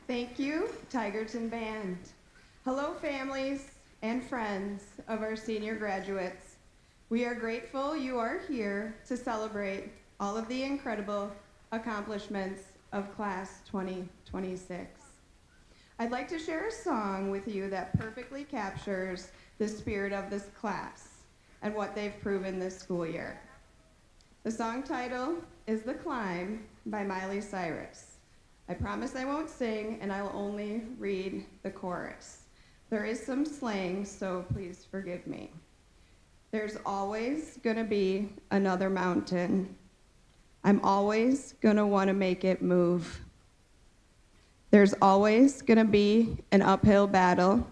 Thank you, Tigerton Band. Hello, families and friends of our senior graduates. We are grateful you are here to celebrate all of the incredible accomplishments of Class 2026. I'd like to share a song with you that perfectly captures the spirit of this class and what they've proven this school year. The song title is The Climb by Miley Cyrus. I promise I won't sing, and I'll only read the chorus. There is some slang, so please forgive me. There's always gonna be another mountain. I'm always gonna wanna make it move. There's always gonna be an uphill battle.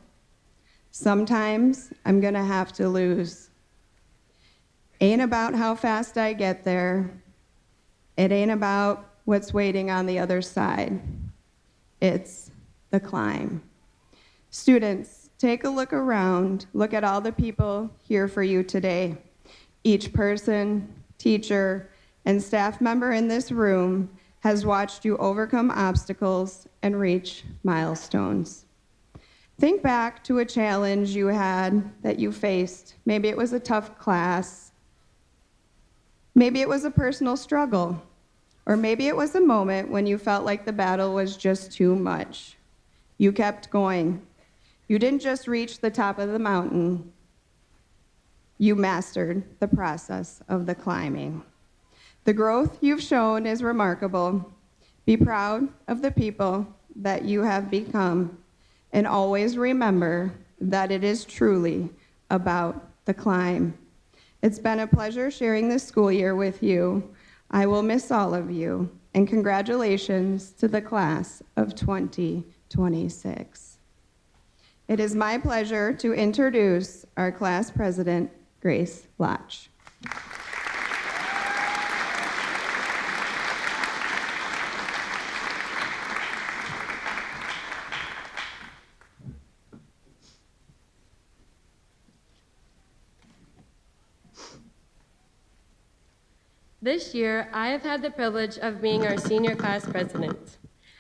Sometimes I'm gonna have to lose. Ain't about how fast I get there. It ain't about what's waiting on the other side. It's the climb. Students, take a look around. Look at all the people here for you today. Each person, teacher, and staff member in this room has watched you overcome obstacles and reach milestones. Think back to a challenge you had that you faced. Maybe it was a tough class. Maybe it was a personal struggle. Or maybe it was a moment when you felt like the battle was just too much. You kept going. You didn't just reach the top of the mountain. You mastered the process of the climbing. The growth you've shown is remarkable. Be proud of the people that you have become, and always remember that it is truly about the climb. It's been a pleasure sharing this school year with you. I will miss all of you, and congratulations to the class of 2026. It is my pleasure to introduce our class president, Grace Lotch. This year, I have had the privilege of being our senior class president.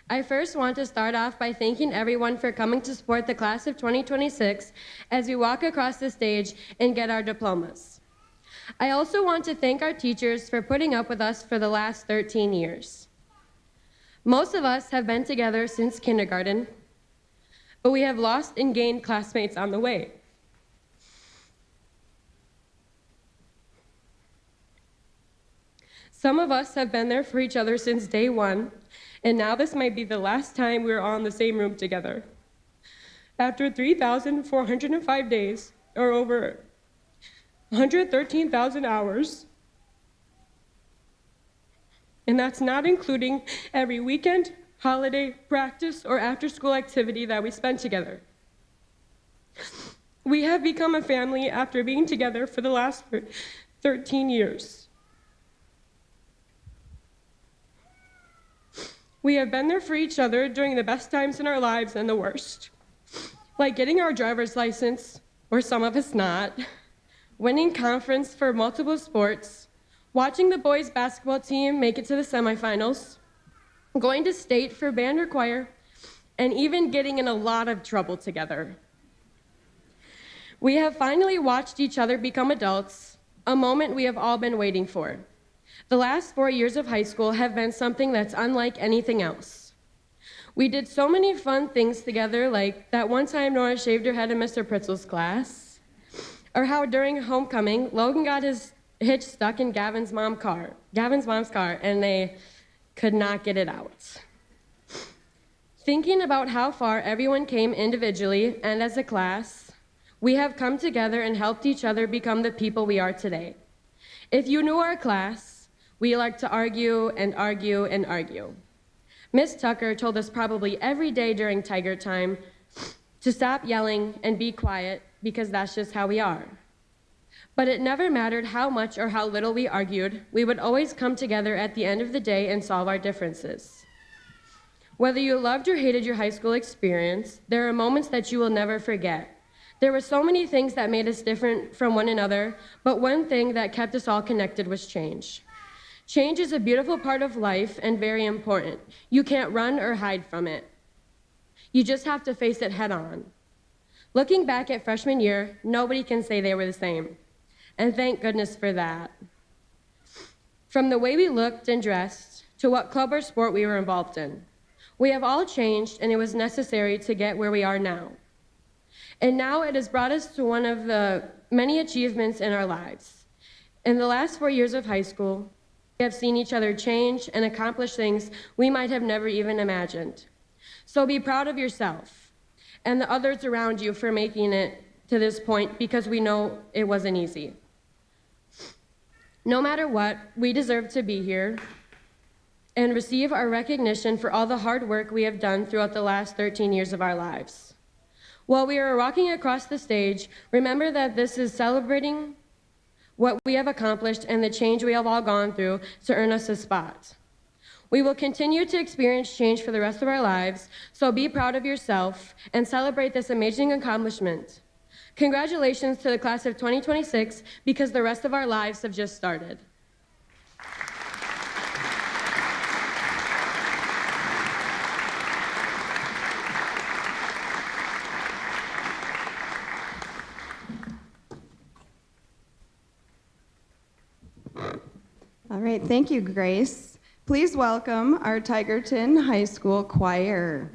I first want to start off by thanking everyone for coming to support the class of 2026 as we walk across the stage and get our diplomas. I also want to thank our teachers for putting up with us for the last 13 years. Most of us have been together since kindergarten, but we have lost and gained classmates on the way. Some of us have been there for each other since day one, and now this might be the last time we're all in the same room together. After 3,405 days, or over 113,000 hours, and that's not including every weekend, holiday, practice, or after-school activity that we spent together. We have become a family after being together for the last 13 years. We have been there for each other during the best times in our lives and the worst, like getting our driver's license, or some of us not, winning conference for multiple sports, watching the boys' basketball team make it to the semifinals, going to state for band or choir, and even getting in a lot of trouble together. We have finally watched each other become adults, a moment we have all been waiting for. The last 4 years of high school have been something that's unlike anything else. We did so many fun things together, like that one time Nora shaved her head in Mr. Pritzel's class, or how during homecoming, Logan got his hitch stuck in Gavin's mom's car, and they could not get it out. Thinking about how far everyone came individually and as a class, we have come together and helped each other become the people we are today. If you knew our class, we like to argue and argue and argue. Miss Tucker told us probably every day during Tiger time to stop yelling and be quiet because that's just how we are. But it never mattered how much or how little we argued, we would always come together at the end of the day and solve our differences. Whether you loved or hated your high school experience, there are moments that you will never forget. There were so many things that made us different from one another, but one thing that kept us all connected was change. Change is a beautiful part of life and very important. You can't run or hide from it. You just have to face it head on. Looking back at freshman year, nobody can say they were the same. And thank goodness for that. From the way we looked and dressed to what club or sport we were involved in, we have all changed, and it was necessary to get where we are now. And now it has brought us to one of the many achievements in our lives. In the last 4 years of high school, we have seen each other change and accomplish things we might have never even imagined. So be proud of yourself and the others around you for making it to this point, because we know it wasn't easy. No matter what, we deserve to be here and receive our recognition for all the hard work we have done throughout the last 13 years of our lives. While we are walking across the stage, remember that this is celebrating what we have accomplished and the change we have all gone through to earn us a spot. We will continue to experience change for the rest of our lives, so be proud of yourself and celebrate this amazing accomplishment. Congratulations to the class of 2026, because the rest of our lives have just started. All right, thank you, Grace. Please welcome our Tigerton High School Choir.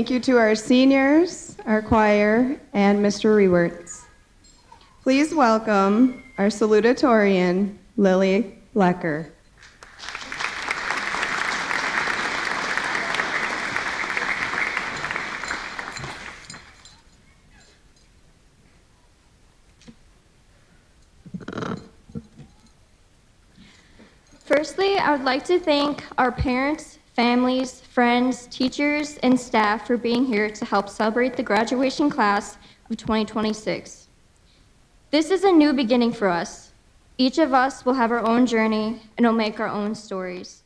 Thank you to our seniors, our choir, and Mr. Rewerts. Please welcome our salutatorian, Lily Lecker. Firstly, I would like to thank our parents, families, friends, teachers, and staff for being here to help celebrate the graduation class of 2026. This is a new beginning for us. Each of us will have our own journey and will make our own stories.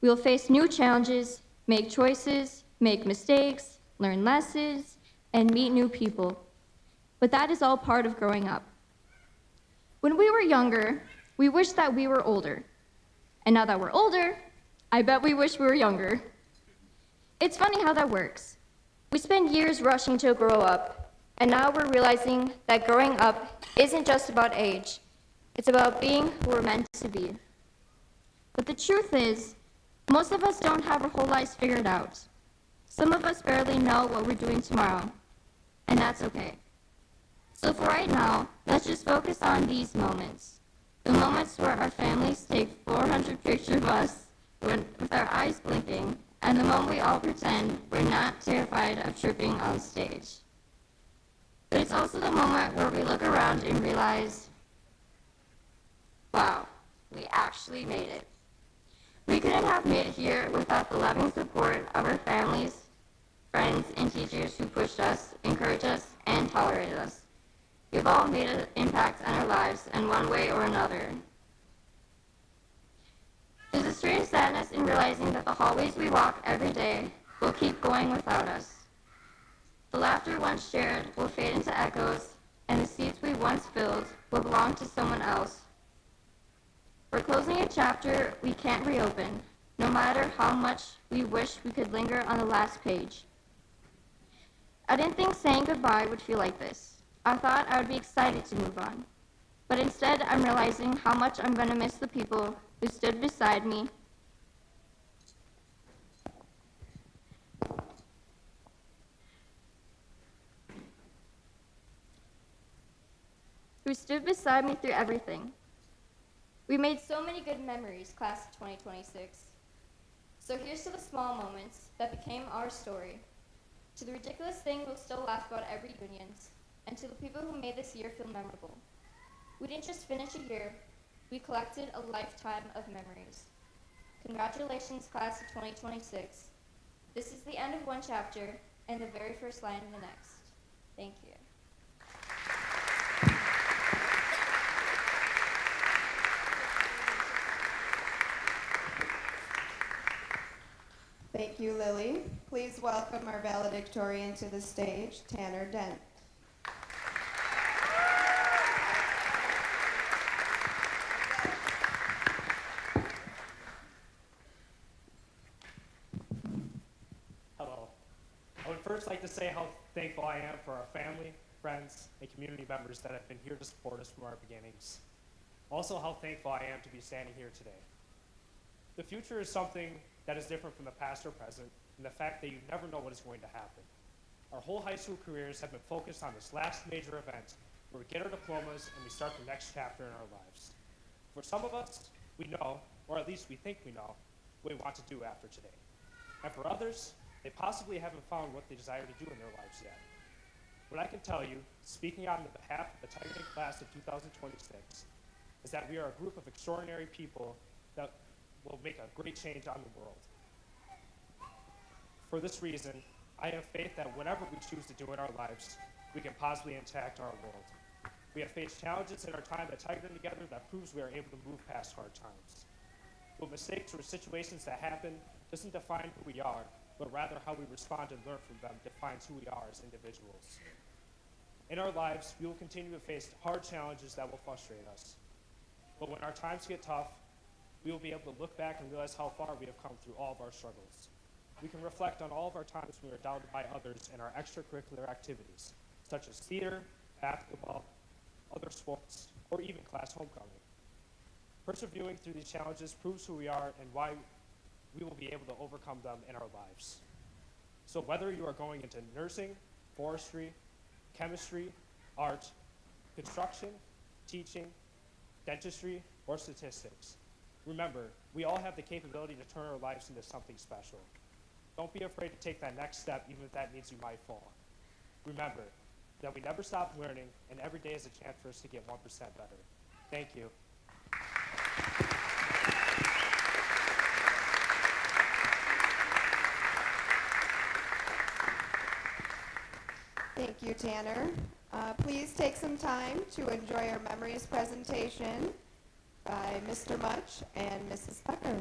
We will face new challenges, make choices, make mistakes, learn lessons, and meet new people. But that is all part of growing up. When we were younger, we wished that we were older. And now that we're older, I bet we wish we were younger. It's funny how that works. We spend years rushing to grow up, and now we're realizing that growing up isn't just about age. It's about being who we're meant to be. But the truth is, most of us don't have our whole lives figured out. Some of us barely know what we're doing tomorrow, and that's okay. So for right now, let's just focus on these moments. The moments where our families take 400 pictures of us with our eyes blinking, and the moment we all pretend we're not terrified of tripping on stage. But it's also the moment where we look around and realize, wow, we actually made it. We couldn't have made it here without the loving support of our families, friends, and teachers who pushed us, encouraged us, and tolerated us. We've all made an impact on our lives in one way or another. There's a strange sadness in realizing that the hallways we walk every day will keep going without us. The laughter once shared will fade into echoes, and the seats we once filled will belong to someone else. We're closing a chapter we can't reopen, no matter how much we wish we could linger on the last page. I didn't think saying goodbye would feel like this. I thought I would be excited to move on. But instead, I'm realizing how much I'm going to miss the people who stood beside me, through everything. We made so many good memories, class of 2026. So here's to the small moments that became our story, to the ridiculous thing we'll still laugh about every reunion, and to the people who made this year feel memorable. We didn't just finish a year, we collected a lifetime of memories. Congratulations, class of 2026. This is the end of one chapter and the very first line of the next. Thank you. Thank you, Lily. Please welcome our valedictorian to the stage, Tanner Dent. Hello. I would first like to say how thankful I am for our family, friends, and community members that have been here to support us from our beginnings. Also, how thankful I am to be standing here today. The future is something that is different from the past or present, and the fact that you never know what is going to happen. Our whole high school careers have been focused on this last major event where we get our diplomas and we start the next chapter in our lives. For some of us, we know, or at least we think we know, what we want to do after today. And for others, they possibly haven't found what they desire to do in their lives yet. What I can tell you, speaking on behalf of the Tigerton Class of 2026, is that we are a group of extraordinary people that will make a great change on the world. For this reason, I have faith that whatever we choose to do in our lives, we can positively impact our world. We have faced challenges in our time at Tigerton together that proves we are able to move past hard times. But mistakes or situations that happen doesn't define who we are, but rather how we respond and learn from them defines who we are as individuals. In our lives, we will continue to face hard challenges that will frustrate us. But when our times get tough, we will be able to look back and realize how far we have come through all of our struggles. We can reflect on all of our times when we were doubted by others in our extracurricular activities, such as theater, basketball, other sports, or even class homecoming. Persevering through these challenges proves who we are and why we will be able to overcome them in our lives. So whether you are going into nursing, forestry, chemistry, art, construction, teaching, dentistry, or statistics, remember, we all have the capability to turn our lives into something special. Don't be afraid to take that next step, even if that means you might fall. Remember that we never stop learning, and every day is a chance for us to get 1% better. Thank you. Thank you, Tanner. Please take some time to enjoy our memories presentation by Mr. Much and Mrs. Becker.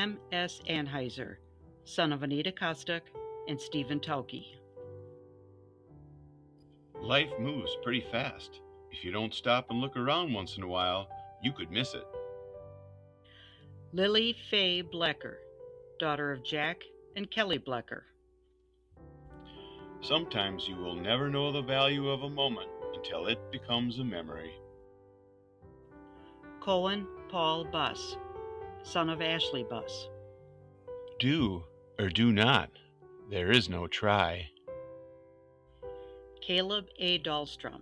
Sam S. Anheuser, son of Anita Kostuk and Stephen Tauke. Life moves pretty fast. If you don't stop and look around once in a while, you could miss it. Lily Faye Blecker, daughter of Jack and Kelly Blecker. Sometimes you will never know the value of a moment until it becomes a memory. Cohen Paul Buss, son of Ashley Buss. Do or do not. There is no try. Caleb A. Dahlstrom,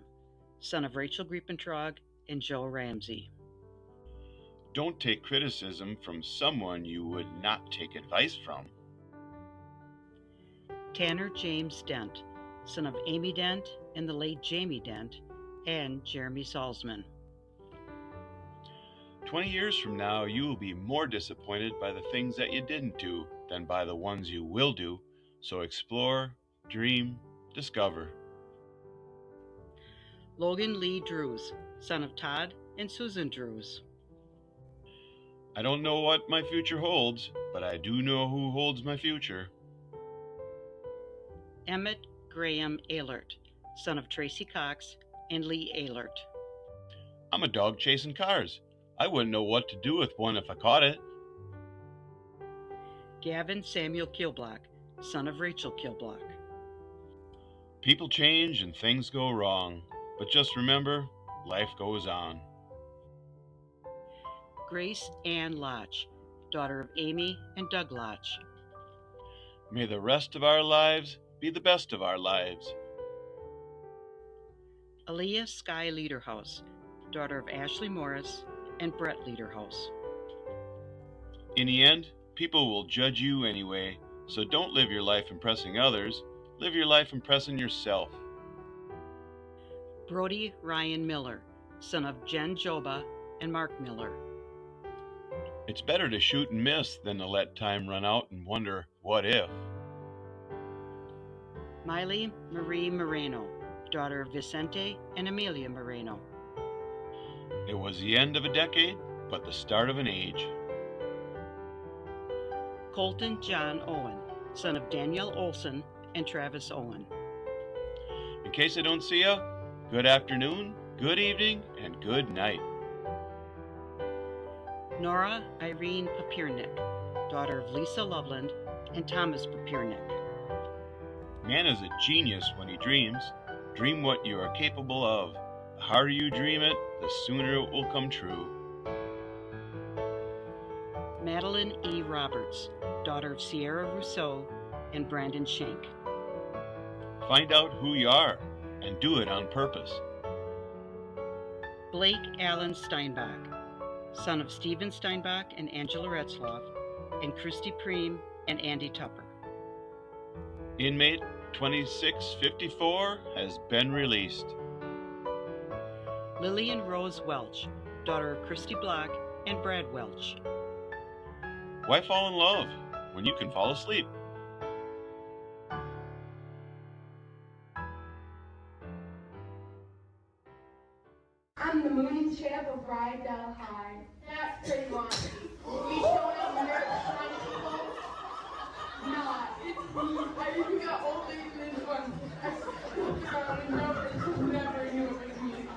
son of Rachel Griepentrog and Joe Ramsey. Don't take criticism from someone you would not take advice from. Tanner James Dent, son of Amy Dent and the late Jamie Dent, and Jeremy Salzman. 20 years from now, you will be more disappointed by the things that you didn't do than by the ones you will do. So explore, dream, discover. Logan Lee Drews, son of Todd and Susan Drews. I don't know what my future holds, but I do know who holds my future. Emmett Graham Ehlert, son of Tracy Cox and Lee Ehlert. I'm a dog chasing cars. I wouldn't know what to do with one if I caught it. Gavin Samuel Kilblock, son of Rachel Kilblock. People change and things go wrong, but just remember, life goes on. Grace Ann Lodge, daughter of Amy and Doug Lodge. May the rest of our lives be the best of our lives. Aaliyah Sky Lederhouse, daughter of Ashley Morris and Brett Lederhouse. In the end, people will judge you anyway, so don't live your life impressing others. Live your life impressing yourself. Brody Ryan Miller, son of Jen Joba and Mark Miller. It's better to shoot and miss than to let time run out and wonder, what if? Miley Marie Moreno, daughter of Vicente and Amelia Moreno. It was the end of a decade, but the start of an age. Colton John Owen, son of Danielle Olson and Travis Owen. In case I don't see you, good afternoon, good evening, and good night. Nora Irene Papiernik, daughter of Lisa Loveland and Thomas Papiernik. Man is a genius when he dreams. Dream what you are capable of. The harder you dream it, the sooner it will come true. Madeline E. Roberts, daughter of Sierra Rousseau and Brandon Schenk. Find out who you are and do it on purpose. Blake Allen Steinbach, son of Stephen Steinbach and Angela Retzloff, and Christy Preem and Andy Tupper. Inmate 2654 has been released. Lillian Rose Welch, daughter of Christy Block and Brad Welch. Why fall in love when you can fall asleep? I'm the Moon Champ of Rydell High. That's pretty raunchy. We showing up here trying to people? Nah, it's me. I even got old lady in one. I looked around and never knew it was me.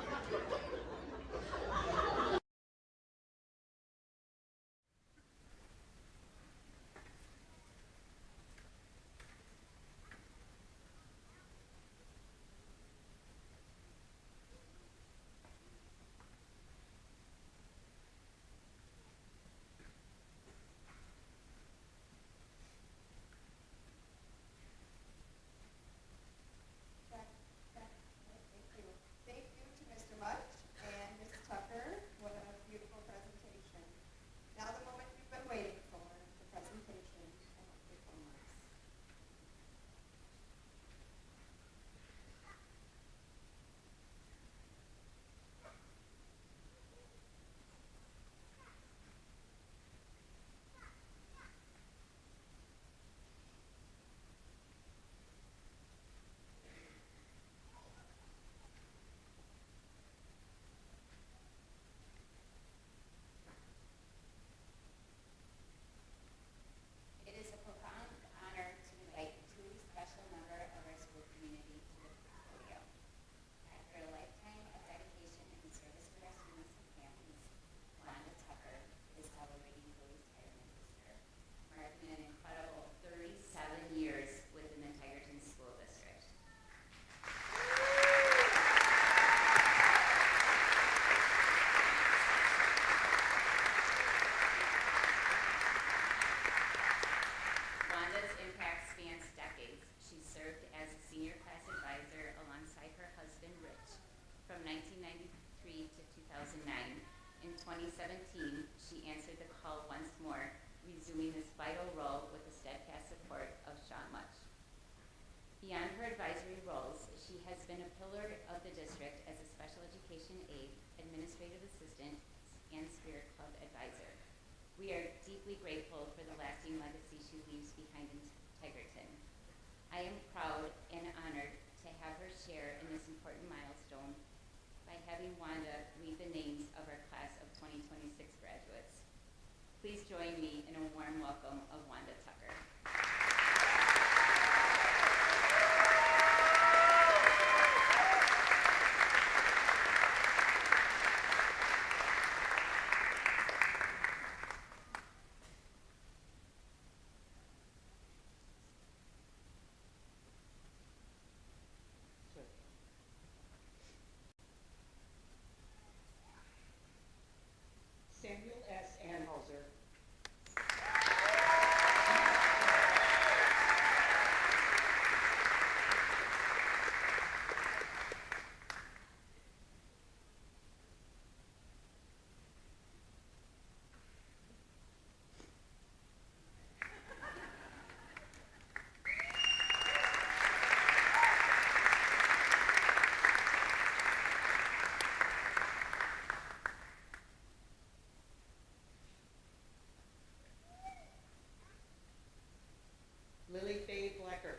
served as a senior class advisor alongside her husband, Rich, from 1993 to 2009. In 2017, she answered the call once more, resuming this vital role with the steadfast support of Sean Much. Beyond her advisory roles, she has been a pillar of the district as a special education aide, administrative assistant, and Spirit Club advisor. We are deeply grateful for the lasting legacy she leaves behind in Tigerton. I am proud and honored to have her share in this important milestone by having Wanda read the names of our class of 2026 graduates. Please join me in a warm welcome of Wanda Tucker. Samuel S. Anhauser. Lily Faye Blacker.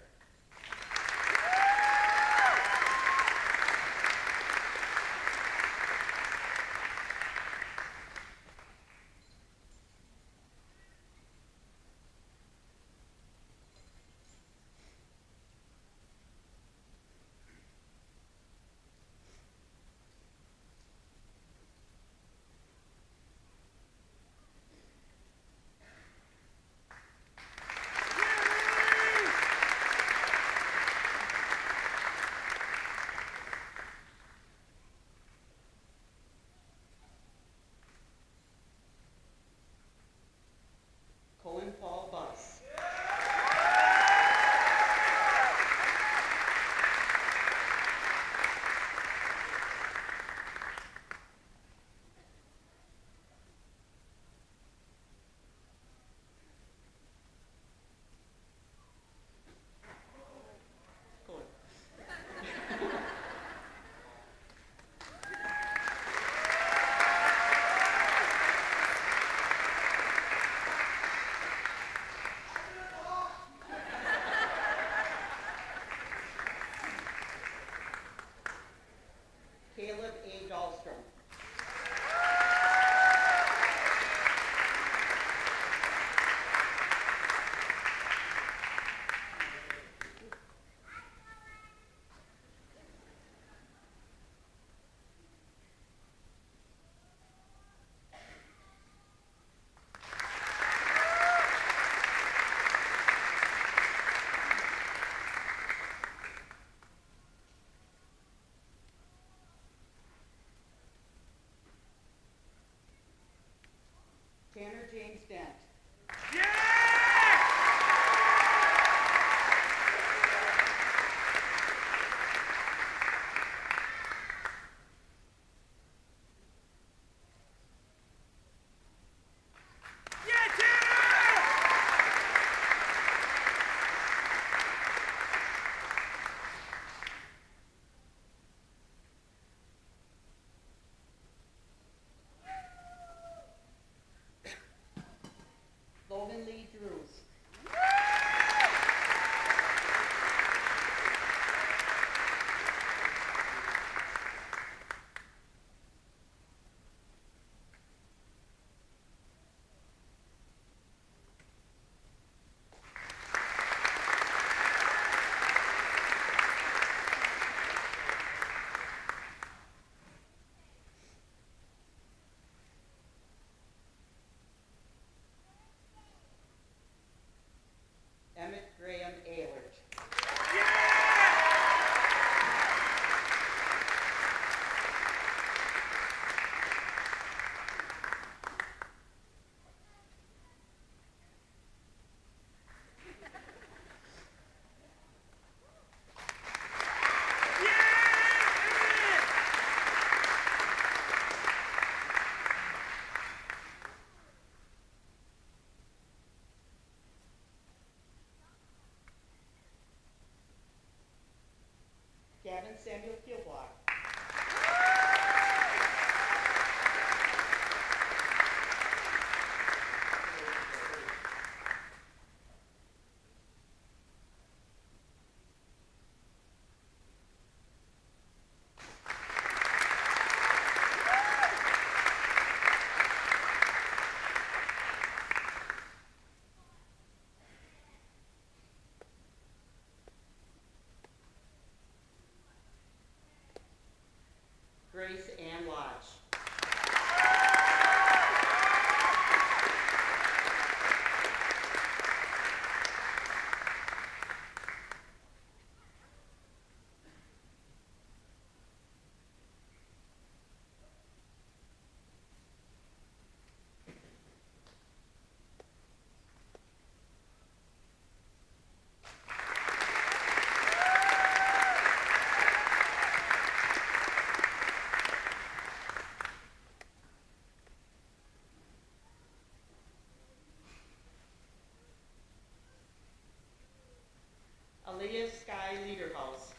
Samuel Kielblock. Grace Ann Lodge. Aaliyah Sky Liederhaus.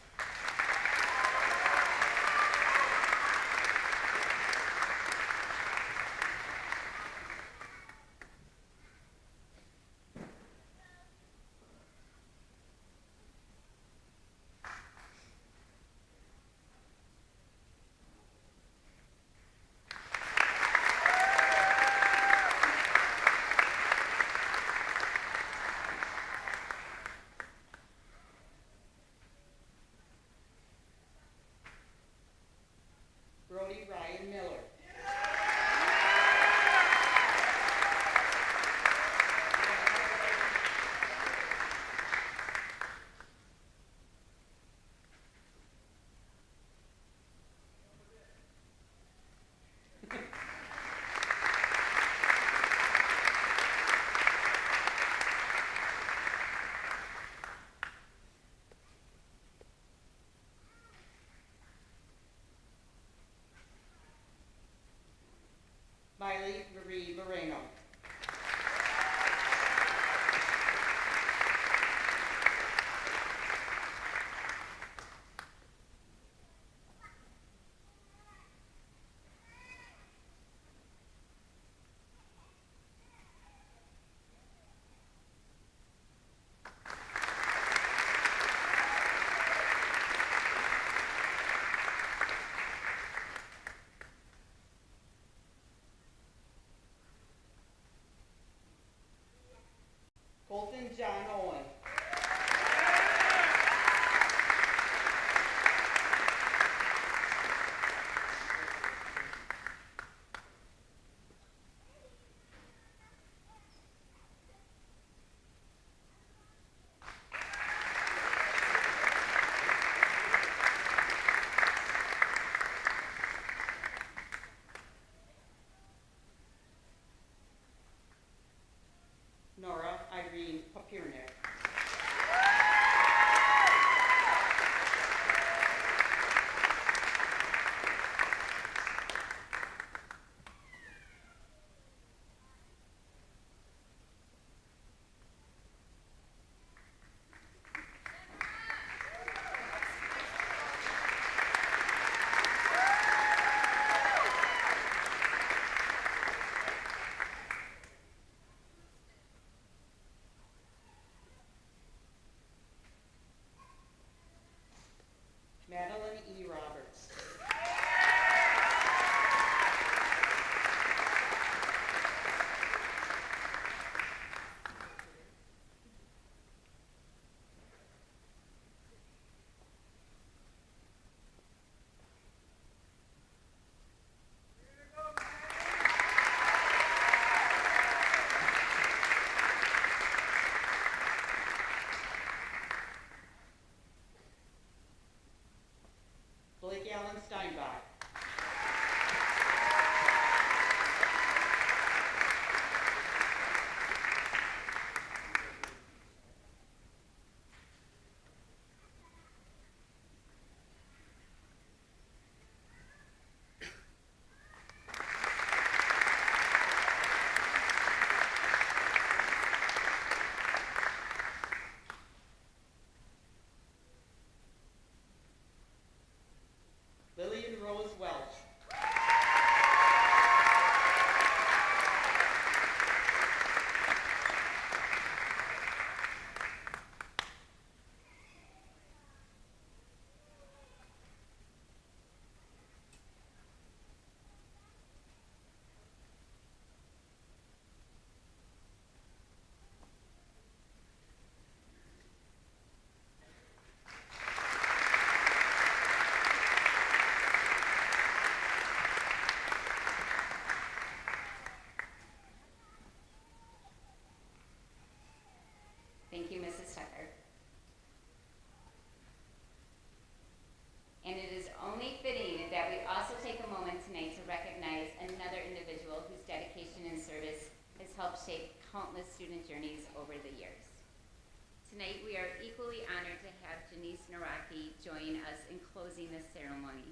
Denise Naraki join us in closing the ceremony.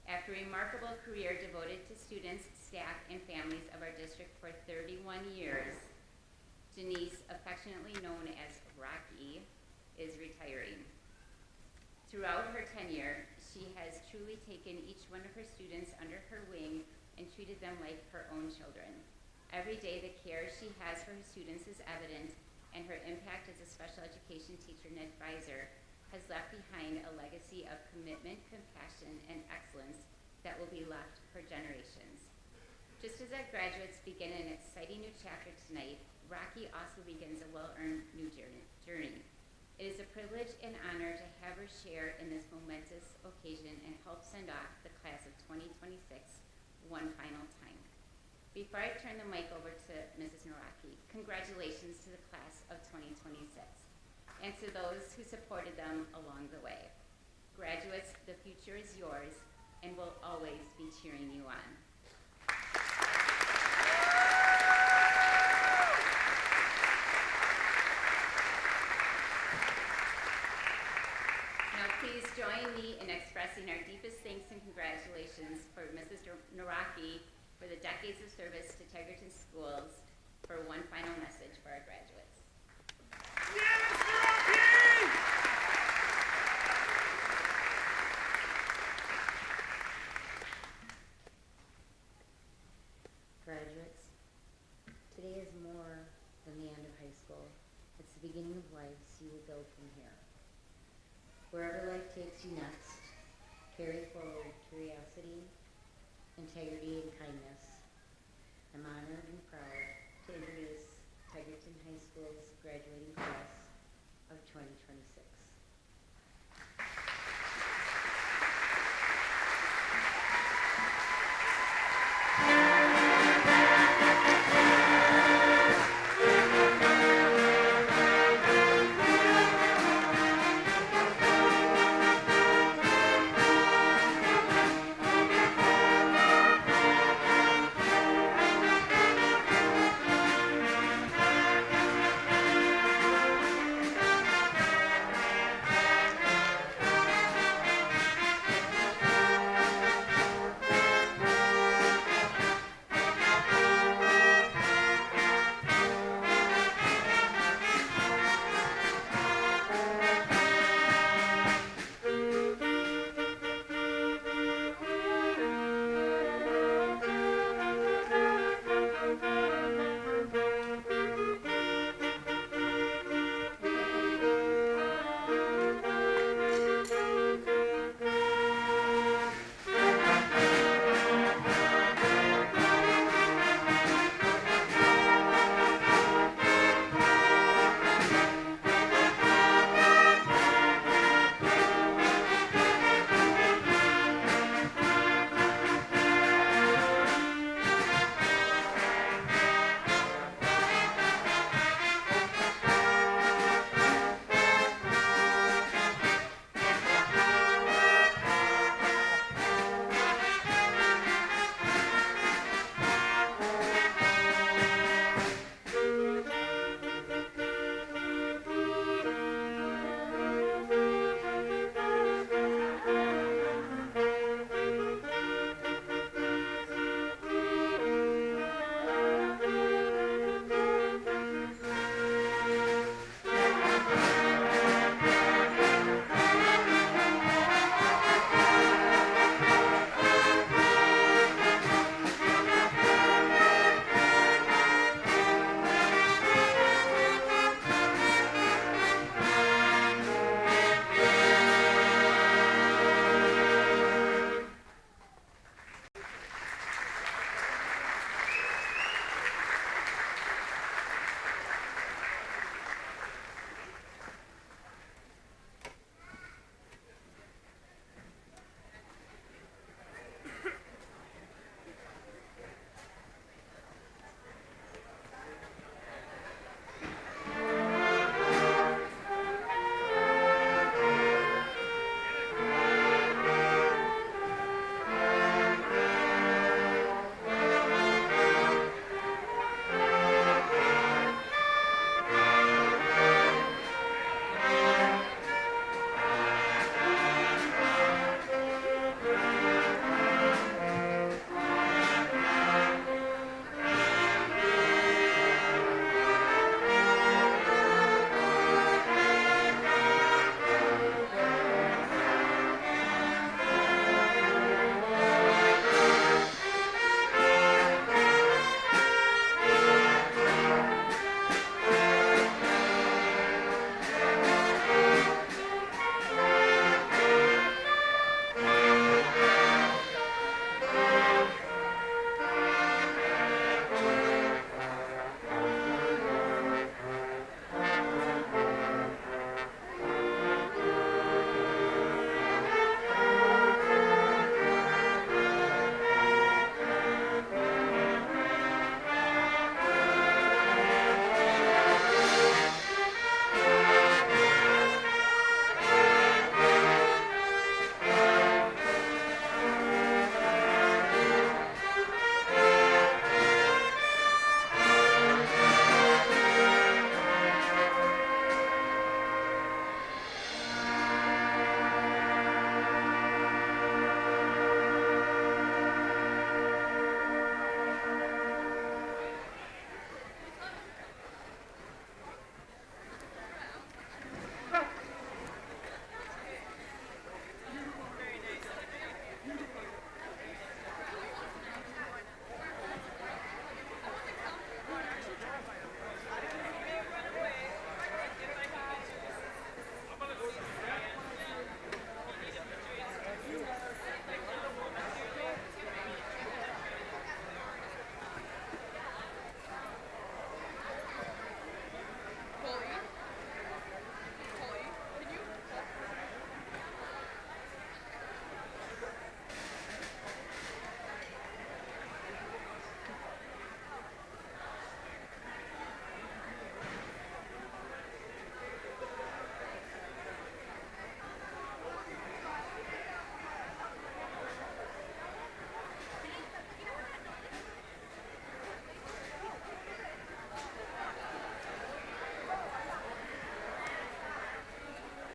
After a remarkable career devoted to students, staff, and families of our district for 31 years, Denise, affectionately known as Rocky, is retiring. Throughout her tenure, she has truly taken each one of her students under her wing and treated them like her own children. Every day, the care she has for her students is evident, and her impact as a special education teacher and advisor has left behind a legacy of commitment, compassion, and excellence that will be left for generations. Just as our graduates begin an exciting new chapter tonight, Rocky also begins a well-earned new journey. It is a privilege and honor to have her share in this momentous occasion and help send off the class of 2026 one final time. Before I turn the mic over to Mrs. Naraki, congratulations to the class of 2026 and to those who supported them along the way. Graduates, the future is yours, and we'll always be cheering you on. Now please join me in expressing our deepest thanks and congratulations for Mrs. Naraki for the decades of service to Tigerton schools for one final message for our graduates. Graduates, today is more than the end of high school. It's the beginning of life, so you will build from here. Wherever life takes you next, carry forward curiosity, integrity, and kindness. I'm honored and proud to introduce Tigerton High School's graduating class of 2020.